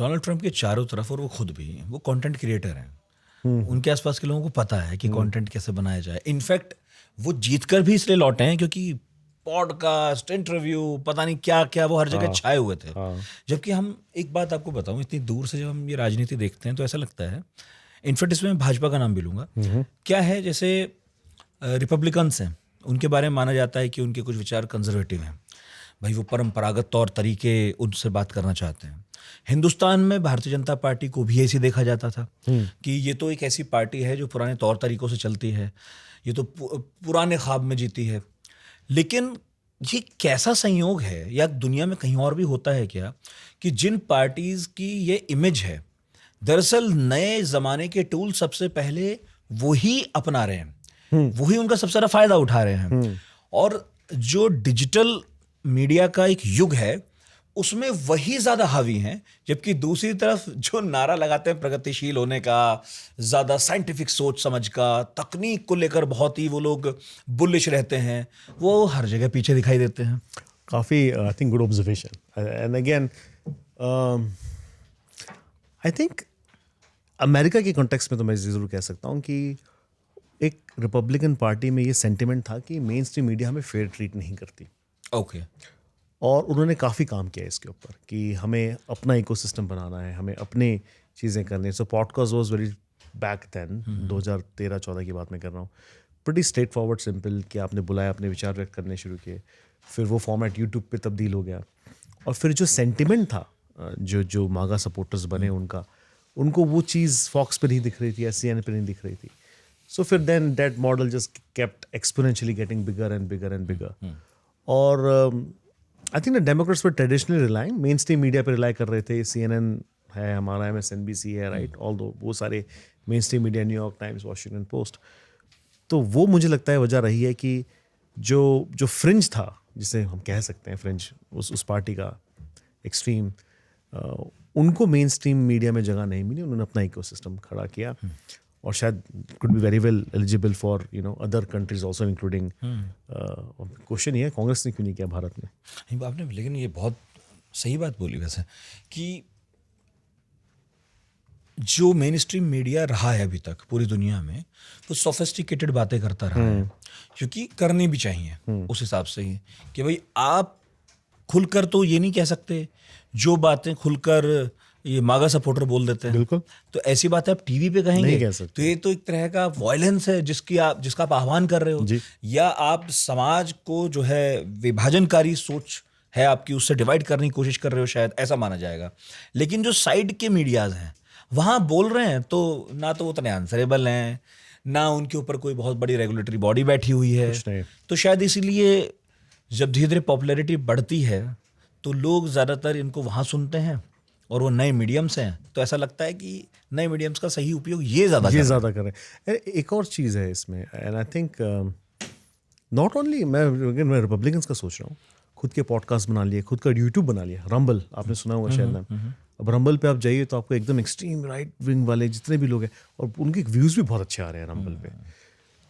Donald Trump के चारों तरफ, और वो खुद भी, वो कंटेंट क्रिएटर हैं। उनके आसपास के लोगों को पता है कि कंटेंट कैसे बनाया जाए। इनफैक्ट वो जीतकर भी इसलिए लौटे हैं क्योंकि पॉडकास्ट, इंटरव्यू, पता नहीं क्या क्या, वो हर जगह छाए हुए थे। जबकि हम, एक बात आपको बताऊं, इतनी दूर से जब हम ये राजनीति देखते हैं तो ऐसा लगता है, इनफैक्ट इसमें मैं भाजपा का नाम भी लूंगा, क्या है, जैसे रिपब्लिकन्स हैं, उनके बारे में माना जाता है कि उनके कुछ विचार कंजर्वेटिव हैं, भाई वो परंपरागत तौर तरीके उनसे बात करना चाहते हैं। हिंदुस्तान में भारतीय जनता पार्टी को भी ऐसे देखा जाता था कि ये तो एक ऐसी पार्टी है जो पुराने तौर तरीकों से चलती है, ये तो पुराने ख्वाब में जीती है। लेकिन ये कैसा संयोग है, या दुनिया में कहीं और भी होता है क्या, कि जिन पार्टीज की ये इमेज है, दरअसल नए जमाने के टूल सबसे पहले वही अपना रहे हैं, वही उनका सबसे ज्यादा फायदा उठा रहे हैं। और जो डिजिटल मीडिया का एक युग है उसमें वही ज्यादा हावी हैं, जबकि दूसरी तरफ जो नारा लगाते हैं प्रगतिशील होने का, ज्यादा साइंटिफिक सोच समझ का, तकनीक को लेकर बहुत ही वो लोग बुलिश रहते हैं, वो हर जगह पीछे दिखाई देते हैं। काफ़ी I think good observation. And again I think America के कॉन्टेक्स्ट में तो मैं ज़रूर कह सकता हूँ कि एक रिपब्लिकन पार्टी में ये सेंटिमेंट था कि मेन स्ट्रीम मीडिया हमें फेयर ट्रीट नहीं करती। ओके। और उन्होंने काफ़ी काम किया इसके ऊपर कि हमें अपना इकोसिस्टम बनाना है, हमें अपनी चीज़ें करनी है। So podcast was very back then, 2013-14 की बात मैं कर रहा हूँ, प्रीटी स्ट्रेट फॉरवर्ड सिंपल, कि आपने बुलाया, अपने विचार व्यक्त करने शुरू किए, फिर वो फॉर्मेट यूट्यूब पे तब्दील हो गया, और फिर जो सेंटिमेंट था, जो मागा सपोर्टर्स बने उनको वो चीज़ फॉक्स पे नहीं दिख रही थी या CNN पे नहीं दिख रही थी। सो फिर then that model just kept exponentially getting bigger and bigger and bigger. और आई थिंक द डेमोक्रेट्स पर traditionally relying, mainstream media पर रिलाई कर रहे थे। CNN है हमारा, MSNBC है, राइट, ऑल दो वो सारे main stream media, New York times, Washington post. तो वो मुझे लगता है वजह रही है कि जो फ्रिंज था, जिसे हम कह सकते हैं फ्रिंज, उस पार्टी का एक्सट्रीम, उनको मेन स्ट्रीम मीडिया में जगह नहीं मिली। उन्होंने अपना इकोसिस्टम खड़ा किया, और शायद could be very well eligible for other countries also including. Question ये है, कांग्रेस ने क्यों नहीं किया भारत में? आपने, लेकिन ये बहुत सही बात बोली वैसे, कि जो मेन स्ट्रीम मीडिया रहा है अभी तक पूरी दुनिया में, वो सोफिस्टिकेटेड बातें करता रहा है, क्योंकि करनी भी चाहिए उस हिसाब से ही, कि भाई आप खुलकर तो ये नहीं कह सकते, जो बातें खुलकर ये मागा सपोर्टर बोल देते हैं, बिल्कुल, तो ऐसी बातें आप टीवी पे कहेंगे? नहीं कह सकते। तो ये तो एक तरह का वॉयलेंस है जिसका आप आह्वान कर रहे हो, या आप समाज को जो है विभाजनकारी सोच है आपकी, उससे डिवाइड करने की कोशिश कर रहे हो, शायद ऐसा माना जाएगा। लेकिन जो साइड के मीडियाज हैं वहाँ बोल रहे हैं, तो ना तो वो उतने आंसरेबल हैं, ना उनके ऊपर कोई बहुत बड़ी रेगुलेटरी बॉडी बैठी हुई है। तो शायद इसीलिए जब धीरे धीरे पॉपुलैरिटी बढ़ती है तो लोग ज़्यादातर इनको वहाँ सुनते हैं, और वो नए मीडियम्स हैं, तो ऐसा लगता है कि नए मीडियम्स का सही उपयोग ये ज़्यादा कर रहे हैं। एक और चीज़ है इसमें, and I think not only, मैं रिपब्लिकन्स का सोच रहा हूँ, खुद के पॉडकास्ट बना लिए, खुद का यूट्यूब बना लिया। रंबल आपने सुना होगा शायद नाम। अब रंबल पे आप जाइए तो आपको एकदम एक्सट्रीम राइट विंग वाले जितने भी लोग हैं, और उनके व्यूज़ भी बहुत अच्छे आ रहे हैं रंबल पे।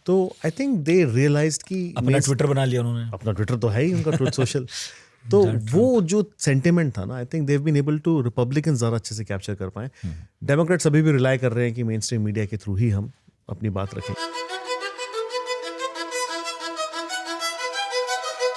तो आई थिंक दे रियलाइज्ड कि अपना ट्विटर बना लिया उन्होंने। अपना ट्विटर तो है ही उनका, ट्रुथ सोशल। तो वो जो सेंटिमेंट था ना, I think they have been able to, Republican ज़्यादा अच्छे से कैप्चर कर पाए। डेमोक्रेट्स अभी भी रिलाई कर रहे हैं कि मेन स्ट्रीम मीडिया के थ्रू ही हम अपनी बात रखें।